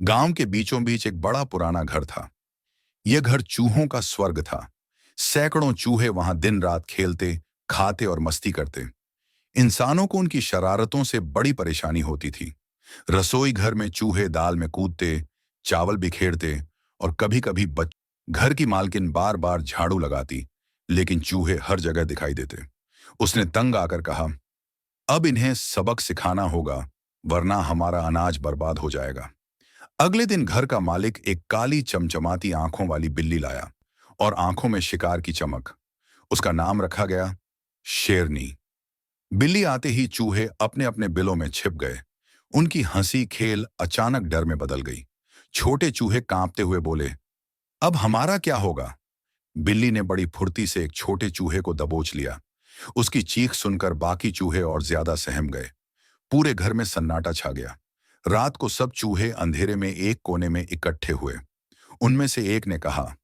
गांव के बीचों बीच एक बड़ा पुराना घर था। यह घर चूहों का स्वर्ग था। सैकड़ों चूहे वहां दिन रात खेलते, खाते और मस्ती करते। इंसानों को उनकी शरारतों से बड़ी परेशानी होती थी। रसोई घर में चूहे दाल में कूदते, चावल बिखेरते और कभी कभी घर की मालकिन बार बार झाड़ू लगाती, लेकिन चूहे हर जगह दिखाई देते। उसने तंग आकर कहा, अब इन्हें सबक सिखाना होगा, वरना हमारा अनाज बर्बाद हो जाएगा। अगले दिन घर का मालिक एक काली चमचमाती आंखों वाली बिल्ली लाया और आंखों में शिकार की चमक। उसका नाम रखा गया शेरनी। बिल्ली आते ही चूहे अपने अपने बिलों में छिप गए। उनकी हंसी खेल अचानक डर में बदल गई। छोटे चूहे कांपते हुए बोले, अब हमारा क्या होगा? बिल्ली ने बड़ी फुर्ती से एक छोटे चूहे को दबोच लिया। उसकी चीख सुनकर बाकी चूहे और ज्यादा सहम गए। पूरे घर में सन्नाटा छा गया। रात को सब चूहे अंधेरे में एक कोने में इकट्ठे हुए। उनमें से एक ने कहा,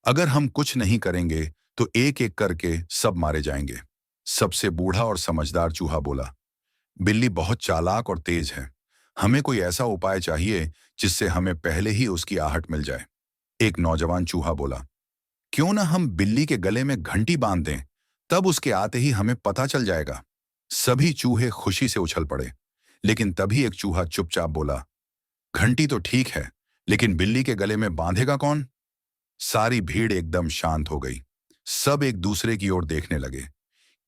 अगर हम कुछ नहीं करेंगे तो एक एक करके सब मारे जाएंगे। सबसे बूढ़ा और समझदार चूहा बोला, बिल्ली बहुत चालाक और तेज है। हमें कोई ऐसा उपाय चाहिए जिससे हमें पहले ही उसकी आहट मिल जाए। एक नौजवान चूहा बोला, क्यों ना हम बिल्ली के गले में घंटी बांध दें, तब उसके आते ही हमें पता चल जाएगा। सभी चूहे खुशी से उछल पड़े, लेकिन तभी एक चूहा चुपचाप बोला, घंटी तो ठीक है, लेकिन बिल्ली के गले में बांधेगा कौन? सारी भीड़ एकदम शांत हो गई। सब एक दूसरे की ओर देखने लगे।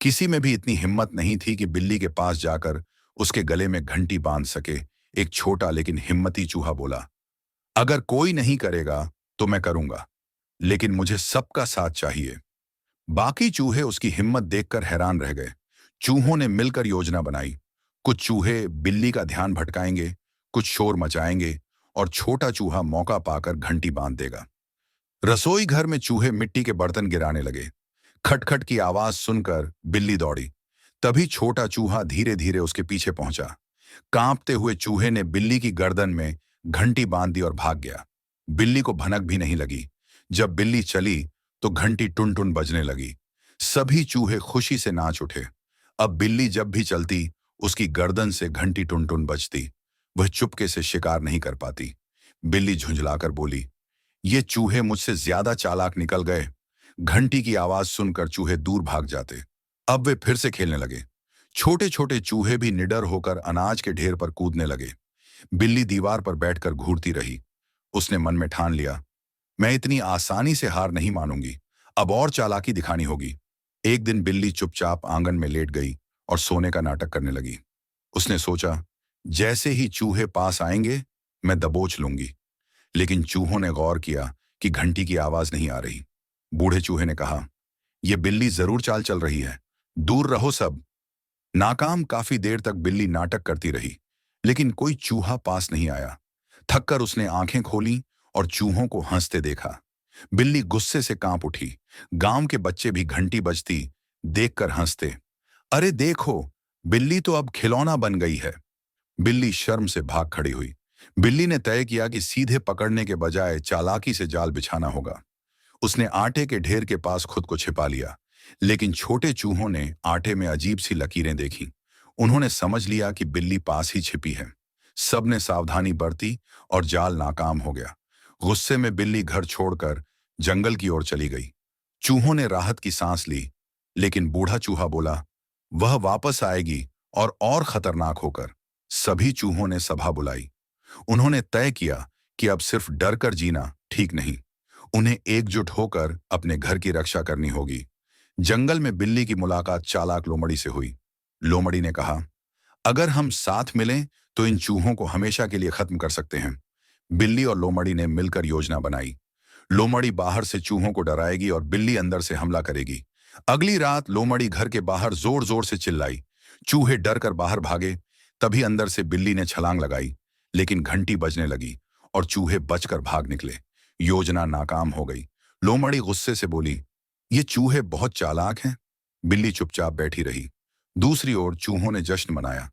किसी में भी इतनी हिम्मत नहीं थी कि बिल्ली के पास जाकर उसके गले में घंटी बांध सके। एक छोटा लेकिन हिम्मती चूहा बोला, अगर कोई नहीं करेगा तो मैं करूंगा, लेकिन मुझे सबका साथ चाहिए। बाकी चूहे उसकी हिम्मत देखकर हैरान रह गए। चूहों ने मिलकर योजना बनाई। कुछ चूहे बिल्ली का ध्यान भटकाएंगे, कुछ शोर मचाएंगे और छोटा चूहा मौका पाकर घंटी बांध देगा। रसोई घर में चूहे मिट्टी के बर्तन गिराने लगे। खटखट की आवाज सुनकर बिल्ली दौड़ी। तभी छोटा चूहा धीरे धीरे उसके पीछे पहुंचा। कांपते हुए चूहे ने बिल्ली की गर्दन में घंटी बांध दी और भाग गया। बिल्ली को भनक भी नहीं लगी। जब बिल्ली चली तो घंटी टुन टुन बजने लगी। सभी चूहे खुशी से नाच उठे। अब बिल्ली जब भी चलती, उसकी गर्दन से घंटी टुन टुन बजती। वह चुपके से शिकार नहीं कर पाती। बिल्ली झुंझलाकर बोली, ये चूहे मुझसे ज्यादा चालाक निकल गए। घंटी की आवाज सुनकर चूहे दूर भाग जाते। अब वे फिर से खेलने लगे। छोटे छोटे चूहे भी निडर होकर अनाज के ढेर पर कूदने लगे। बिल्ली दीवार पर बैठकर घूरती रही। उसने मन में ठान लिया, मैं इतनी आसानी से हार नहीं मानूंगी, अब और चालाकी दिखानी होगी। एक दिन बिल्ली चुपचाप आंगन में लेट गई और सोने का नाटक करने लगी। उसने सोचा, जैसे ही चूहे पास आएंगे मैं दबोच लूंगी। लेकिन चूहों ने गौर किया कि घंटी की आवाज नहीं आ रही। बूढ़े चूहे ने कहा, यह बिल्ली जरूर चाल चल रही है, दूर रहो सब। नाकाम काफी देर तक बिल्ली नाटक करती रही, लेकिन कोई चूहा पास नहीं आया। थककर उसने आंखें खोली और चूहों को हंसते देखा। बिल्ली गुस्से से कांप उठी। गांव के बच्चे भी घंटी बजती देखकर हंसते। अरे देखो, बिल्ली तो अब खिलौना बन गई है। बिल्ली शर्म से भाग खड़ी हुई। बिल्ली ने तय किया कि सीधे पकड़ने के बजाय चालाकी से जाल बिछाना होगा। उसने आटे के ढेर के पास खुद को छिपा लिया, लेकिन छोटे चूहों ने आटे में अजीब सी लकीरें देखी। उन्होंने समझ लिया कि बिल्ली पास ही छिपी है। सबने सावधानी बरती और जाल नाकाम हो गया। गुस्से में बिल्ली घर छोड़कर जंगल की ओर चली गई। चूहों ने राहत की सांस ली, लेकिन बूढ़ा चूहा बोला, वह वापस आएगी और खतरनाक होकर। सभी चूहों ने सभा बुलाई। उन्होंने तय किया कि अब सिर्फ डर कर जीना ठीक नहीं, उन्हें एकजुट होकर अपने घर की रक्षा करनी होगी। जंगल में बिल्ली की मुलाकात चालाक लोमड़ी से हुई। लोमड़ी ने कहा, अगर हम साथ मिलें तो इन चूहों को हमेशा के लिए खत्म कर सकते हैं। बिल्ली और लोमड़ी ने मिलकर योजना बनाई। लोमड़ी बाहर से चूहों को डराएगी और बिल्ली अंदर से हमला करेगी। अगली रात लोमड़ी घर के बाहर जोर जोर से चिल्लाई। चूहे डर कर बाहर भागे। तभी अंदर से बिल्ली ने छलांग लगाई, लेकिन घंटी बजने लगी और चूहे बचकर भाग निकले। योजना नाकाम हो गई। लोमड़ी गुस्से से बोली, ये चूहे बहुत चालाक हैं। बिल्ली चुपचाप बैठी रही। दूसरी ओर चूहों ने जश्न मनाया,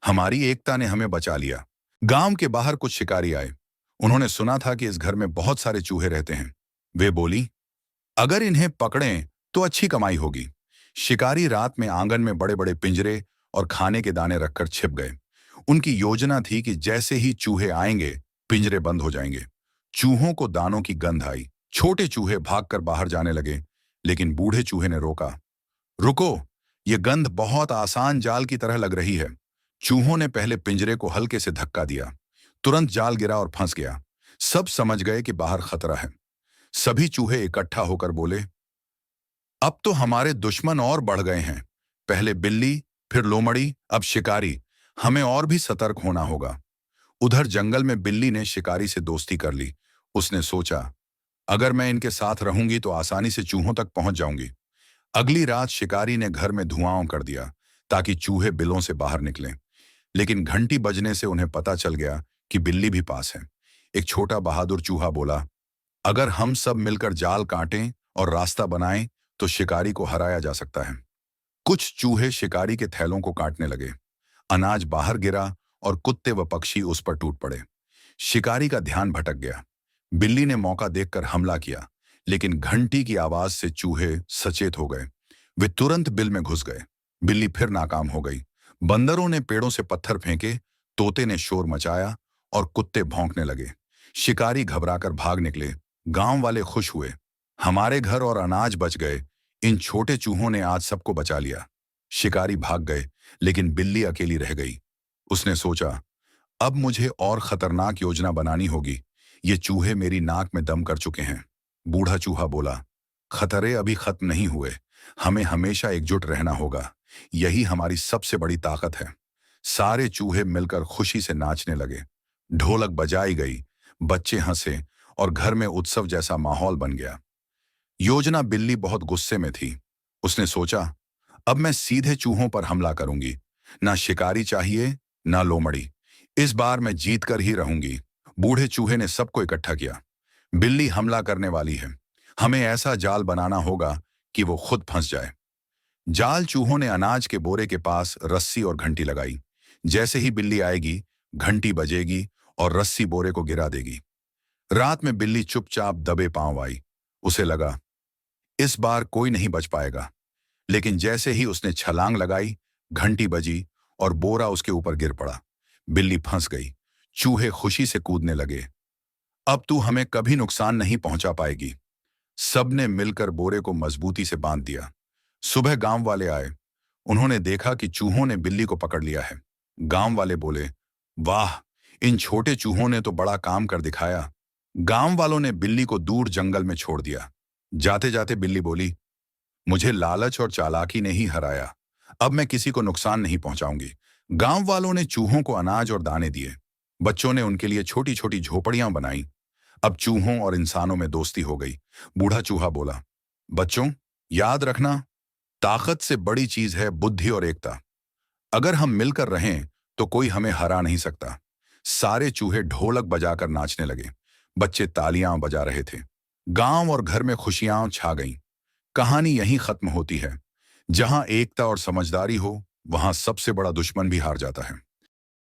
हमारी एकता ने हमें बचा लिया। गांव के बाहर कुछ शिकारी आए। उन्होंने सुना था कि इस घर में बहुत सारे चूहे रहते हैं। वे बोली, अगर इन्हें पकड़ें तो अच्छी कमाई होगी। शिकारी रात में आंगन में बड़े बड़े पिंजरे और खाने के दाने रखकर छिप गए। उनकी योजना थी कि जैसे ही चूहे आएंगे पिंजरे बंद हो जाएंगे। चूहों को दानों की गंध आई। छोटे चूहे भागकर बाहर जाने लगे, लेकिन बूढ़े चूहे ने रोका। रुको, ये गंध बहुत आसान जाल की तरह लग रही है। चूहों ने पहले पिंजरे को हल्के से धक्का दिया। तुरंत जाल गिरा और फंस गया। सब समझ गए कि बाहर खतरा है। सभी चूहे इकट्ठा होकर बोले, अब तो हमारे दुश्मन और बढ़ गए हैं। पहले बिल्ली, फिर लोमड़ी, अब शिकारी। हमें और भी सतर्क होना होगा। उधर जंगल में बिल्ली ने शिकारी से दोस्ती कर ली। उसने सोचा, अगर मैं इनके साथ रहूंगी तो आसानी से चूहों तक पहुंच जाऊंगी। अगली रात शिकारी ने घर में धुआं कर दिया ताकि चूहे बिलों से बाहर निकलें। लेकिन घंटी बजने से उन्हें पता चल गया कि बिल्ली भी पास है। एक छोटा बहादुर चूहा बोला, अगर हम सब मिलकर जाल काटें और रास्ता बनाएं तो शिकारी को हराया जा सकता है। कुछ चूहे शिकारी के थैलों को काटने लगे। अनाज बाहर गिरा और कुत्ते व पक्षी उस पर टूट पड़े। शिकारी का ध्यान भटक गया। बिल्ली ने मौका देखकर हमला किया, लेकिन घंटी की आवाज से चूहे सचेत हो गए। वे तुरंत बिल में घुस गए। बिल्ली फिर नाकाम हो गई। बंदरों ने पेड़ों से पत्थर फेंके, तोते ने शोर मचाया और कुत्ते भौंकने लगे। शिकारी घबराकर भाग निकले। गांव वाले खुश हुए, हमारे घर और अनाज बच गए। इन छोटे चूहों ने आज सबको बचा लिया। शिकारी भाग गए, लेकिन बिल्ली अकेली रह गई। उसने सोचा, अब मुझे और खतरनाक योजना बनानी होगी। ये चूहे मेरी नाक में दम कर चुके हैं। बूढ़ा चूहा बोला, खतरे अभी खत्म नहीं हुए। हमें हमेशा एकजुट रहना होगा। यही हमारी सबसे बड़ी ताकत है। सारे चूहे मिलकर खुशी से नाचने लगे। ढोलक बजाई गई, बच्चे हंसे और घर में उत्सव जैसा माहौल बन गया। योजना बिल्ली बहुत गुस्से में थी। उसने सोचा, अब मैं सीधे चूहों पर हमला करूंगी। ना शिकारी चाहिए, ना लोमड़ी। इस बार मैं जीत कर ही रहूंगी। बूढ़े चूहे ने सबको इकट्ठा किया। बिल्ली हमला करने वाली है। हमें ऐसा जाल बनाना होगा कि वो खुद फंस जाए। जाल चूहों ने अनाज के बोरे के पास रस्सी और घंटी लगाई। जैसे ही बिल्ली आएगी, घंटी बजेगी और रस्सी बोरे को गिरा देगी। रात में बिल्ली चुपचाप दबे पांव आई। उसे लगा, इस बार कोई नहीं बच पाएगा। लेकिन जैसे ही उसने छलांग लगाई, घंटी बजी और बोरा उसके ऊपर गिर पड़ा। बिल्ली फंस गई। चूहे खुशी से कूदने लगे। अब तू हमें कभी नुकसान नहीं पहुंचा पाएगी। सबने मिलकर बोरे को मजबूती से बांध दिया। सुबह गांव वाले आए। उन्होंने देखा कि चूहों ने बिल्ली को पकड़ लिया है। गांव वाले बोले, वाह, इन छोटे चूहों ने तो बड़ा काम कर दिखाया। गांव वालों ने बिल्ली को दूर जंगल में छोड़ दिया। जाते जाते बिल्ली बोली, मुझे लालच और चालाकी ने ही हराया। अब मैं किसी को नुकसान नहीं पहुंचाऊंगी। गांव वालों ने चूहों को अनाज और दाने दिए। बच्चों ने उनके लिए छोटी छोटी झोपड़ियां बनाई। अब चूहों और इंसानों में दोस्ती हो गई। बूढ़ा चूहा बोला, बच्चों, याद रखना, ताकत से बड़ी चीज है बुद्धि और एकता। अगर हम मिलकर रहें तो कोई हमें हरा नहीं सकता। सारे चूहे ढोलक बजाकर नाचने लगे। बच्चे तालियां बजा रहे थे। गांव और घर में खुशियां छा गईं। कहानी यहीं खत्म होती है। जहां एकता और समझदारी हो, वहां सबसे बड़ा दुश्मन भी हार जाता है।